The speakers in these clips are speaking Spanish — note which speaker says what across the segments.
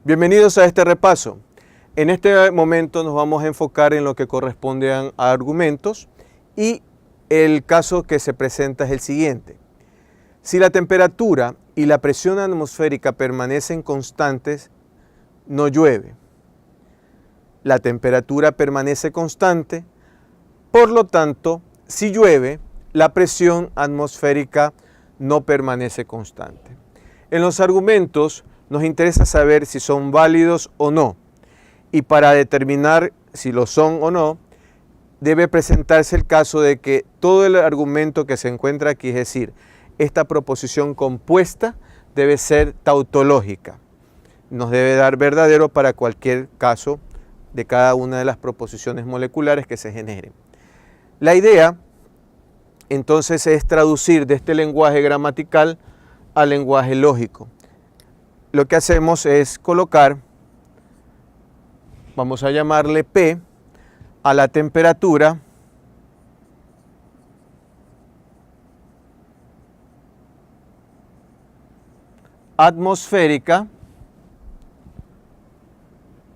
Speaker 1: Bienvenidos a este repaso. En este momento nos vamos a enfocar en lo que corresponde a argumentos y el caso que se presenta es el siguiente. Si la temperatura y la presión atmosférica permanecen constantes, no llueve. La temperatura permanece constante, por lo tanto, si llueve, la presión atmosférica no permanece constante. En los argumentos nos interesa saber si son válidos o no, y para determinar si lo son o no, debe presentarse el caso de que todo el argumento que se encuentra aquí, es decir, esta proposición compuesta, debe ser tautológica. Nos debe dar verdadero para cualquier caso de cada una de las proposiciones moleculares que se generen. La idea, entonces, es traducir de este lenguaje gramatical al lenguaje lógico. Lo que hacemos es colocar, vamos a llamarle P, a la temperatura atmosférica,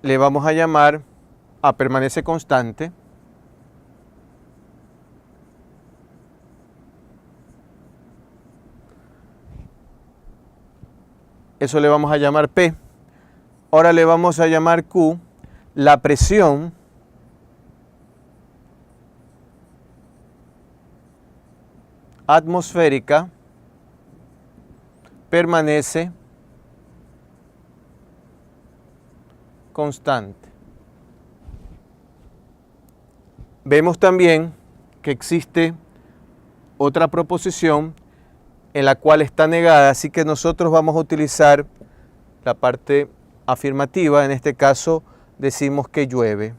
Speaker 1: le vamos a llamar A permanece constante, eso le vamos a llamar P. Ahora le vamos a llamar Q, la presión atmosférica permanece constante. Vemos también que existe otra proposición en la cual está negada, así que nosotros vamos a utilizar la parte afirmativa. En este caso decimos que llueve.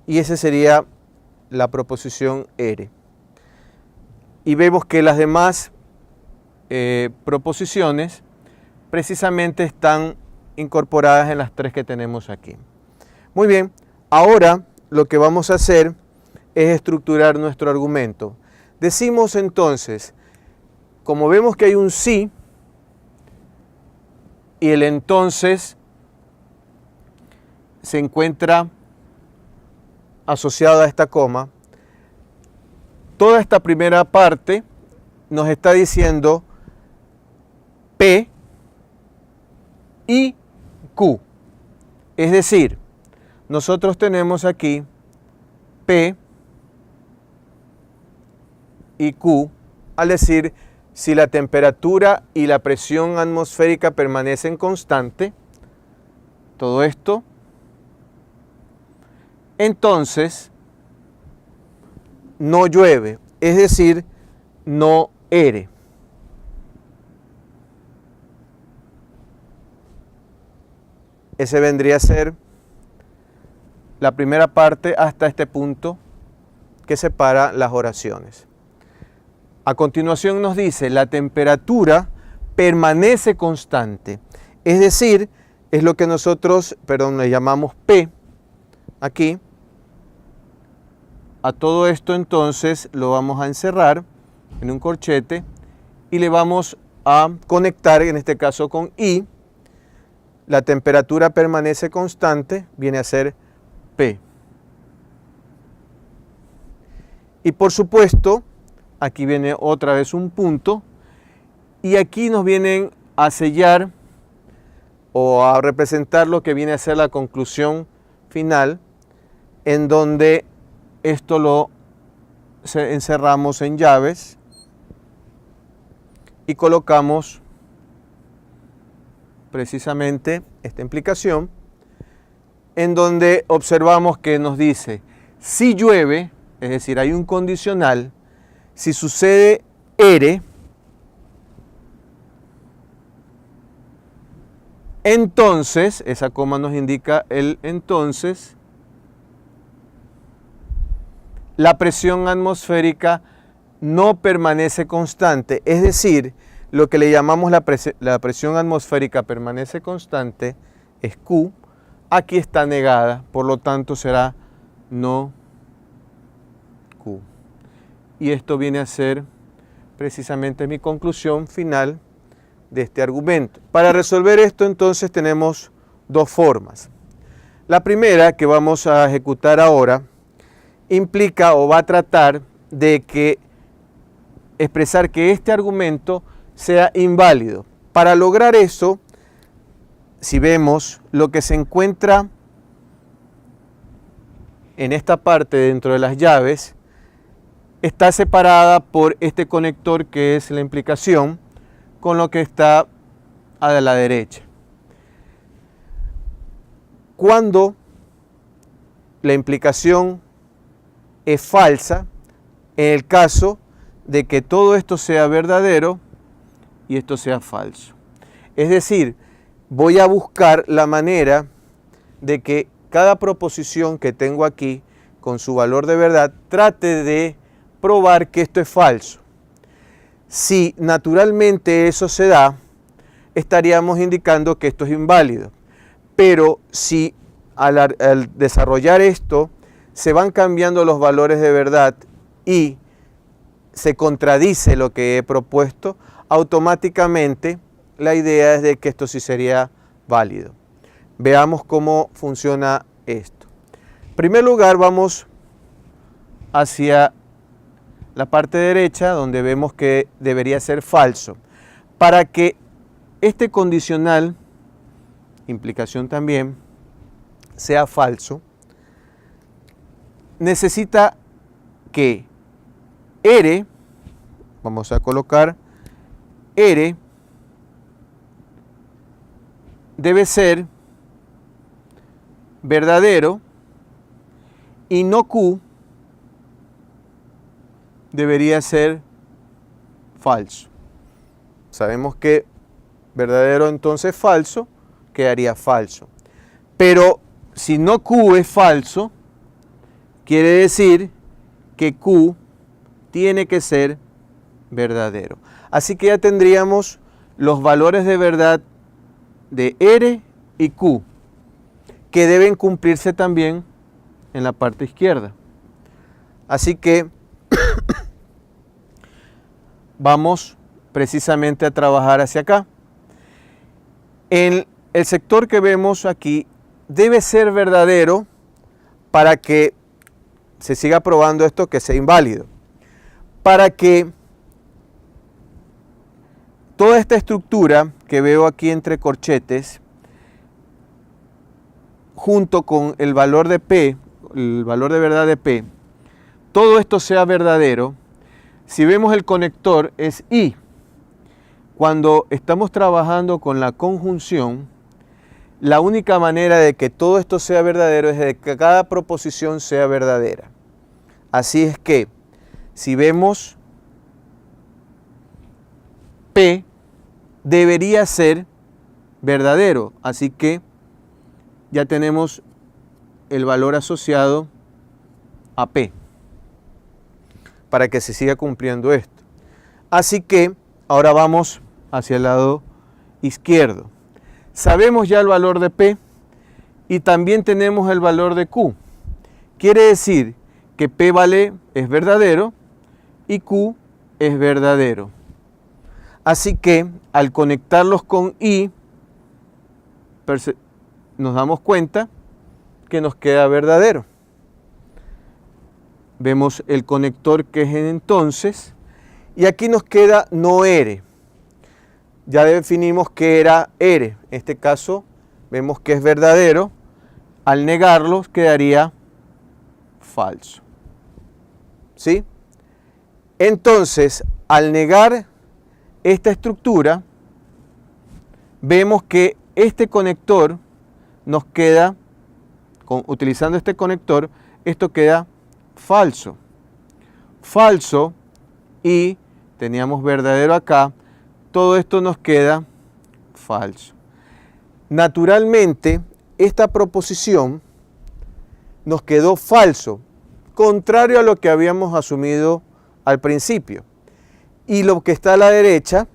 Speaker 1: Y esa sería la proposición R. Y vemos que las demás proposiciones precisamente están incorporadas en las tres que tenemos aquí. Muy bien, ahora lo que vamos a hacer es estructurar nuestro argumento. Decimos entonces, como vemos que hay un sí y el entonces se encuentra asociado a esta coma, toda esta primera parte nos está diciendo P y Q. Es decir, nosotros tenemos aquí P y Q, al decir si la temperatura y la presión atmosférica permanecen constantes, todo esto, entonces no llueve, es decir, no ere. Ese vendría a ser la primera parte hasta este punto que separa las oraciones. A continuación nos dice, la temperatura permanece constante. Es decir, es lo que nosotros, le llamamos P aquí. A todo esto entonces lo vamos a encerrar en un corchete y le vamos a conectar, en este caso con I. La temperatura permanece constante, viene a ser P. Y por supuesto, aquí viene otra vez un punto y aquí nos vienen a sellar o a representar lo que viene a ser la conclusión final, en donde esto lo encerramos en llaves y colocamos precisamente esta implicación, en donde observamos que nos dice, si llueve, es decir, hay un condicional, si sucede ere, entonces, esa coma nos indica el entonces, la presión atmosférica no permanece constante, es decir, lo que le llamamos la presión atmosférica permanece constante es Q, aquí está negada, por lo tanto será no Q. Y esto viene a ser precisamente mi conclusión final de este argumento. Para resolver esto entonces tenemos dos formas. La primera que vamos a ejecutar ahora implica o va a tratar de expresar que este argumento sea inválido. Para lograr eso, si vemos lo que se encuentra en esta parte dentro de las llaves, está separada por este conector que es la implicación con lo que está a la derecha. Cuando la implicación es falsa, en el caso de que todo esto sea verdadero y esto sea falso. Es decir, voy a buscar la manera de que cada proposición que tengo aquí con su valor de verdad trate de probar que esto es falso. Si naturalmente eso se da, estaríamos indicando que esto es inválido. Pero si al desarrollar esto se van cambiando los valores de verdad y se contradice lo que he propuesto, automáticamente la idea es de que esto sí sería válido. Veamos cómo funciona esto. En primer lugar vamos hacia la parte derecha donde vemos que debería ser falso. Para que este condicional, implicación también, sea falso, necesita que R, vamos a colocar R, debe ser verdadero y no Q debería ser falso. Sabemos que verdadero entonces falso quedaría falso. Pero si no Q es falso, quiere decir que Q tiene que ser verdadero. Así que ya tendríamos los valores de verdad de R y Q, que deben cumplirse también en la parte izquierda. Así que vamos precisamente a trabajar hacia acá. En el sector que vemos aquí debe ser verdadero para que se siga probando esto que sea inválido. Para que toda esta estructura que veo aquí entre corchetes, junto con el valor de P, el valor de verdad de P, todo esto sea verdadero, si vemos el conector es I. Cuando estamos trabajando con la conjunción, la única manera de que todo esto sea verdadero es de que cada proposición sea verdadera. Así es que, si vemos P, debería ser verdadero. Así que ya tenemos el valor asociado a P, para que se siga cumpliendo esto. Así que ahora vamos hacia el lado izquierdo. Sabemos ya el valor de P y también tenemos el valor de Q. Quiere decir que P es verdadero y Q es verdadero. Así que al conectarlos con I, nos damos cuenta que nos queda verdadero. Vemos el conector que es entonces, y aquí nos queda no R. Ya definimos que era R. En este caso vemos que es verdadero. Al negarlo quedaría falso. ¿Sí? Entonces, al negar esta estructura, vemos que este conector nos queda, utilizando este conector, esto queda falso. Falso y teníamos verdadero acá, todo esto nos queda falso. Naturalmente, esta proposición nos quedó falso, contrario a lo que habíamos asumido al principio. Y lo que está a la derecha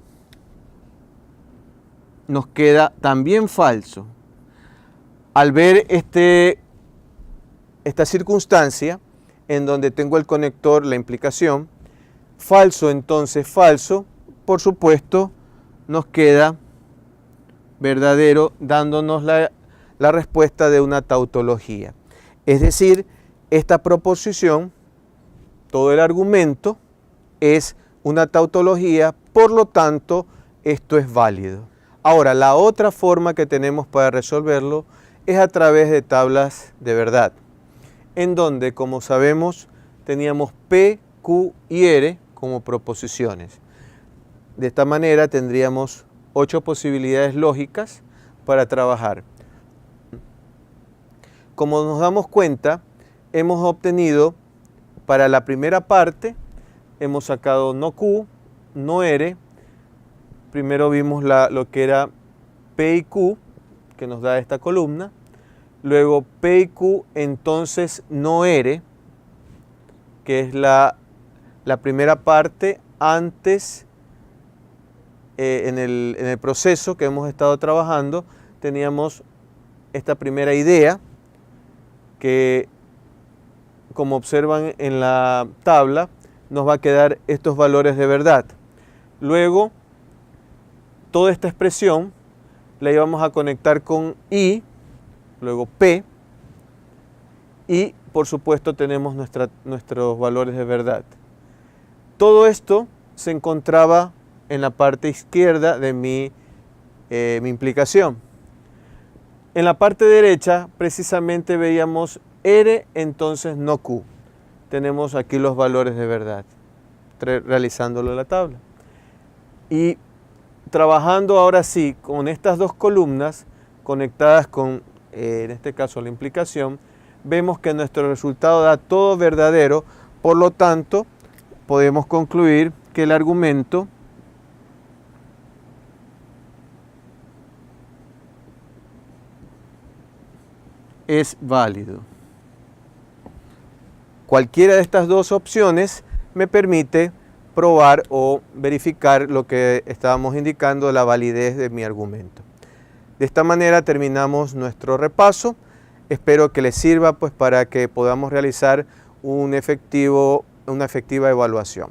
Speaker 1: nos queda también falso. Al ver esta circunstancia en donde tengo el conector, la implicación, falso entonces falso, por supuesto, nos queda verdadero, dándonos la respuesta de una tautología. Es decir, esta proposición, todo el argumento, es una tautología, por lo tanto, esto es válido. Ahora, la otra forma que tenemos para resolverlo es a través de tablas de verdad, en donde, como sabemos, teníamos P, Q y R como proposiciones. De esta manera tendríamos 8 posibilidades lógicas para trabajar. Como nos damos cuenta, hemos obtenido, para la primera parte, hemos sacado no Q, no R. Primero vimos lo que era P y Q, que nos da esta columna. Luego P y Q, entonces no R, que es la primera parte antes, en el proceso que hemos estado trabajando, teníamos esta primera idea que, como observan en la tabla, nos va a quedar estos valores de verdad. Luego, toda esta expresión la íbamos a conectar con I, luego P, y por supuesto tenemos nuestros valores de verdad. Todo esto se encontraba en la parte izquierda de mi implicación. En la parte derecha precisamente veíamos R, entonces no Q. Tenemos aquí los valores de verdad, realizándolo en la tabla. Y trabajando ahora sí con estas dos columnas conectadas con, en este caso, la implicación, vemos que nuestro resultado da todo verdadero, por lo tanto, podemos concluir que el argumento es válido. Cualquiera de estas dos opciones me permite probar o verificar lo que estábamos indicando, la validez de mi argumento. De esta manera terminamos nuestro repaso. Espero que les sirva, pues, para que podamos realizar una efectiva evaluación.